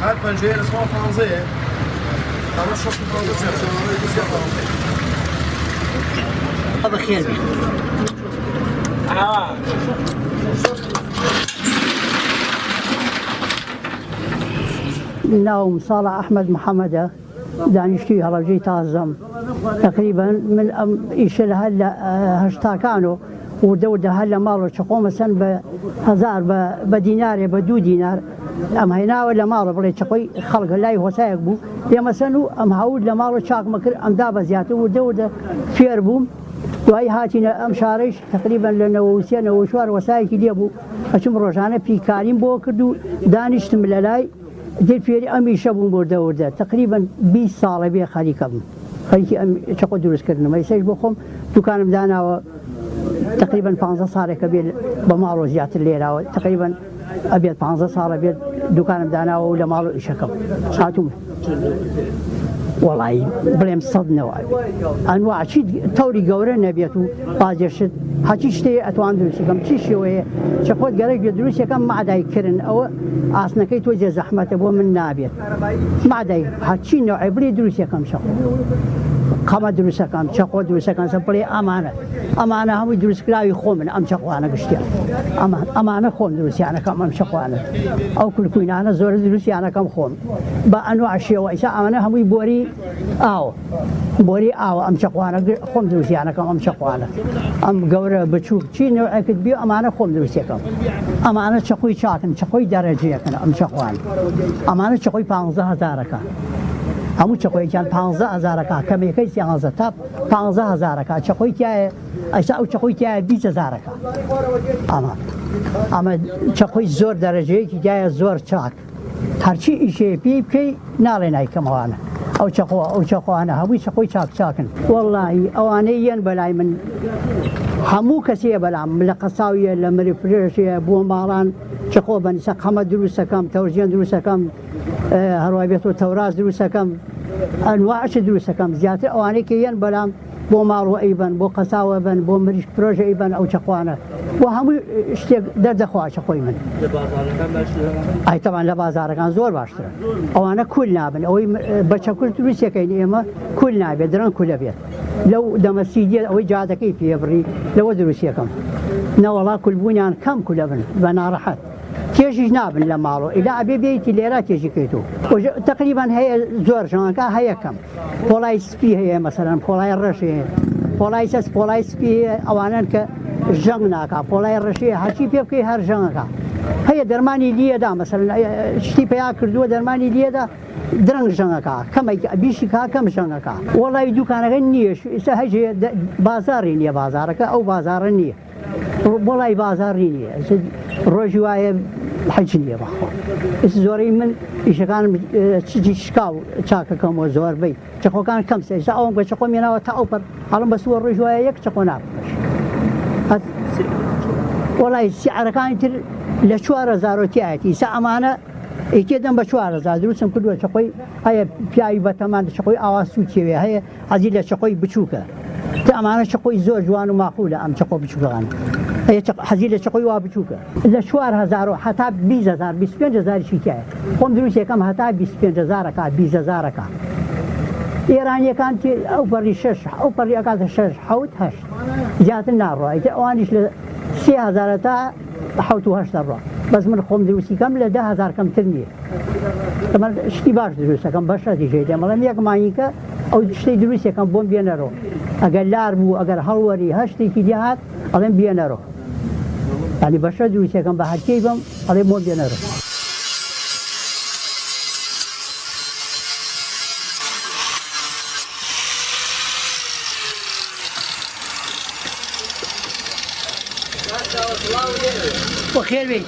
هاد بنجيل اسمه فرنسية. أنا شفت فرنسية. هذا خير بي. ناوم صالح أحمد محمد دانشتي هلا جيت أعظم تقريبا من إيش هلا هشتا كانوا ودودة هلا مالو شقوم مثلا بهزار بدينار بدو دينار أم هنا ولا مالو بلي شقوي خلق الله هو سايقبو يا مثلا أم هاود لمالو شاق مكر أم دابا زيادة ودودة فيربوم وهي هاتينا أم شارش تقريبا لأنه وسينا وشوار وسايق ديابو أشم روجانا في كاريم بوكردو دانشت من لاي دل فيري أمي شبون ورده تقريبا 20 سالة بيه خليكم خليكي أم شقو دروس كرنا ما يسيج بخم دكانم دانا تقريبا 15 سالة كبير بمالو زيادة الليلة تقريبا أبيض 15 سالة بيه دكانم دانا ولا مالو إشكم هاتوم والله بلام صدنا أنواع شيء توري جورنا بيتو باجرشت هاتشتي أتوان دروسي كم تشي وهي شقود جريج دروسي كم ما عدا يكرن أو أصلا كي توجه زحمة أبو من نابيت ما عدا هاتشي نوع بري دروسي كم شق خما دروسي كم شقود دروسي كم سبلي أمانة هم دروس كلا يخومن أم شقوانا قشتيا أمانة خوم دروسي أنا كم أم شقوانا أو كل كوين أنا زور دروسي أنا كم خوم بأنواع شيء وإيش أمانة هم يبوري بوري أم شقوانا خوم دروسي أنا كم أم شقوانا أم جورا بتشوف شيء نوع كتبي أمانة خوم دروسي كم أمانة شقوي شاكن شقوي درجة كنا أم شقوان أمانة شقوي 15000 كا همو شقوي كان 15000 كا كم يكيس يعنزة تاب 15000 كا شقوي كيا أيش أو شقوي كيا 20000 كا أما شقوي زور درجة كي جاي زور شاك هرشي إشي بيبكي نالنا كموانا أو شقو أنا هوي شقوي شاكن والله أوانيا بلاي من همو كسيه بلام لقصاوية لمريفريشية بوماران شقو بني سقم دروسة كم تورجين دروسة كم هروايبيتو توراز دروسة كم أنواع دروسة كم زيادة أواني كيان بلام بومارو أيضا بو قصاوة بن بو مريش بروجة أيضا أو شقوانا وهمو اشتيق درد خوا شقوي من أي طبعا لبازار كان زور باشتر أوانا كلنا بن أو بشكل دروسة كين إما كلنا بدران كل بيت لو دمسيدية أو جادة كيف يبري لو دروسية كم والله كل بنيان كم كل ابن بنا راحت تيجي نابن لمالو إلى أبي بيتي ليرة تيجي كيتو تقريبا هي زور جانكا هي كم بولايس فيه هي مثلا بولاي الرشي بولايس فيه أولا كجناكا بولاي الرشي هالشي بيبكي هر جناكا هي درماني ليدا مثلا شتي بيا كردو درماني ليدا درنگ جنگا كم بيشي كم جنگا والله يدو كان غنيش هجي بازاري نيه بازارك او بازار نيه والله بازاري نيه رجوايه حجنيه بخو زوري من ايش كان تجي شكاو تشاك كم زور بي تشكو كان كم سي او بشكو مينا تاوبر على بس رجوايه يك تشكونا والله السعر كان لشوار زاروتياتي سامانه إيكيدن بشوار زادروسم كله شقي هي بياي بتمان شقي أواسو كذي هي عزيلة شقي بشوكة تأمانة شقي زوج جوان ومعقولة أم شقي بشوكة أنا هي عزيلة شقي وابشوكة لشوار هزارو حتى 20000 25000 شيء كه قم دروسي كم حتى 25000 كا 20000 كا إيرانية كانت أو بري شش أو بري أكاد شش حوت هش جات النار رأيت وانيش ل 3000 تا حوتو هش درا بس من قم دروسي كم ل 10000 كم ترنيه طبعا اشتي باش دروسي كم باش هذي جيدة ملام يك ماينكا أو اشتي دروسي كم بوم بينارو أجر لاربو أجر هالوري هشتي في جهات ألين بينارو يعني باش دروسي كم بحد كيفهم ألين بوم بينارو وخير بي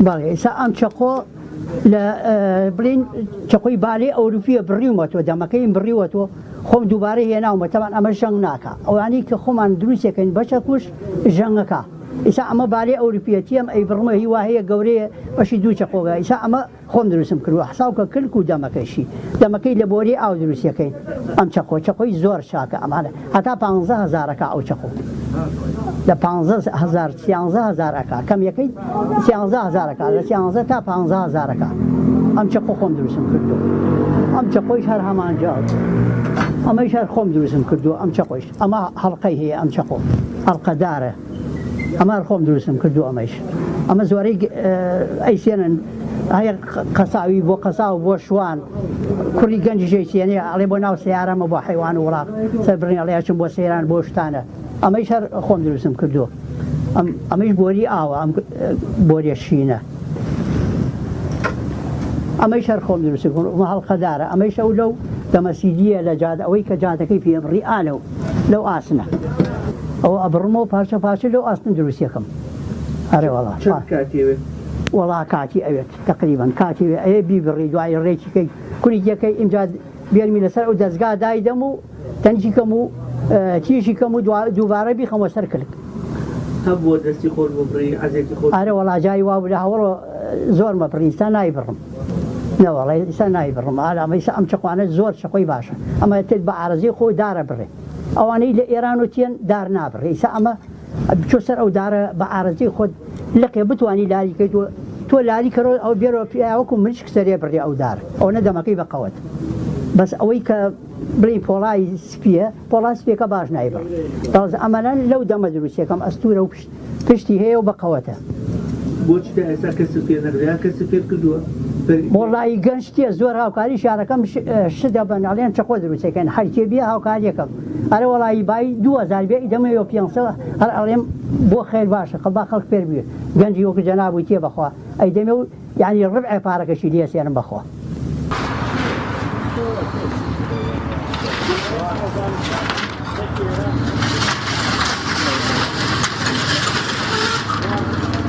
بەڵێ ئێستا ئەم چەقۆ لە بڵین چەقۆی باڵێ ئەوروپیە بڕیومەتەوە دەمەکەی بڕیوەتەوە خۆم دووبارە هێناومە تەمان ئەمە ژەنگ ناکە ئەوانەی کە خۆمان دروستەکەین بەچە کوش ژەنگەکە ئیسا ئەمە باڵێ ئەوروپیەتیم ئەی بڕمە هی وهەیە گەورەیە بەشی دوو چەقۆگە ئیسا ئەمە خۆم دروستم کردووە حساوکە کلک و دەمەکەیشی دەمەکەی لە بۆری ئاو دروستەکەین ئەم چەقۆی زۆر چاکە ئەمانە هەتا 15,000ەکە ئەو چەقۆ لە 15,000 13,000ەکە کەمیەکەی 13,000ەکە لە 13 تا 15,000ەکە ئەم چەقۆ خۆم دروستم کردووە ئەم چەقۆیش هەر هەمانجاوت ئەمەش هەر خۆم دروستم کردووە ئەم چەقۆیش ئەمە هەڵقەی هەیە ئەم چەقۆ هەڵقەدارە ئەمە خۆم دروستم کردو ئەمەش ئەمە زۆرەی ئەیسێنن هەیە قەساوی بۆ قەسا و بۆ شوان کوڕی گەنجی سێنێ ئەڵێ بۆ ناو سیارەمە بۆ حیوان و وڵات سەر بڕین ئەڵێچم بۆ سەیران بۆ شتانە ئەمەش هەر خۆم دروستم کردو ئەمەش بۆری ئاوە ئەم بۆریە شینە ئەمەش هەر خۆم دروستم کردو هەڵقەدارە ئەمەش ئەو لەو دەمەسیدیە لە جاد ئەوەی کە جاتەکەی پێبڕی ئالەو لەو ئاسنە ئەو ئەبڕمەوە پارچە پارچە لەو ئاستن دروستیەکەم هەرێ وەڵا کاتی ئەوێت تقریبان کاتی ئەیە بیبڕی دوای ڕێکیکەی کوریەکەی ئینجا بێرمی لەسەر ئەو دەستگا دایدەم و تەنجیکەم و تیژی کەم و دووبارە بیخەمەوە سەر کلک هەبووە دەستی خۆر بۆ بڕی عەزێکی خۆر ئارە وەڵا جای وا لە هەوڵە زۆر مەبڕی ئێستا نایبڕم نەوەڵی ئێستا نایبڕم ئەمە ئێستا ئەم چەقوانە زۆر چەقۆی باشە ئەمە تێت بە ئارەزەی خۆی دارە بڕێ ئەوانەی لە ئێران و تێن دار نابڕێ ئێستا ئەمە بچۆ سەر ئەو دارە بە ئارەزەی خۆت لەقێ بتوانی لاریکەیت تۆ لاری کەڕۆ ئەو بێرەوە پیاوەکو مریشک سەرێ بڕێ ئەو دار ئەو نەدەمەکەی بەقەوت بەس ئەوەی کە بڵین پۆڵای سپیە پۆڵای سپیەکە باش نایبڕ دەڵز ئەمەە لەو دەمە دروستیەکەم ئەستورە و پشتی هەیە و بەقەوەتە بۆچی ئێستا کەسی پێ نەکریا کەسی پێ کردووە وڵی گەنجتیە زۆر هاوکاری شارەکەم شدە بەناڵێن چەقۆ دروستەکەن هەرکێ بێ هاوکاریەکەم ئەرە وڵی بای 2000 بێ ئیدەمەوە 500 هەر ئەڵێم بۆ خێر باشە خەڵبا خەڵک پێر بێ گەنجی وەکو جەنابووی تێ بەخوا ئەیدەمێ و یعنی ڕبع پارەکەشی لێسێنم بەخوا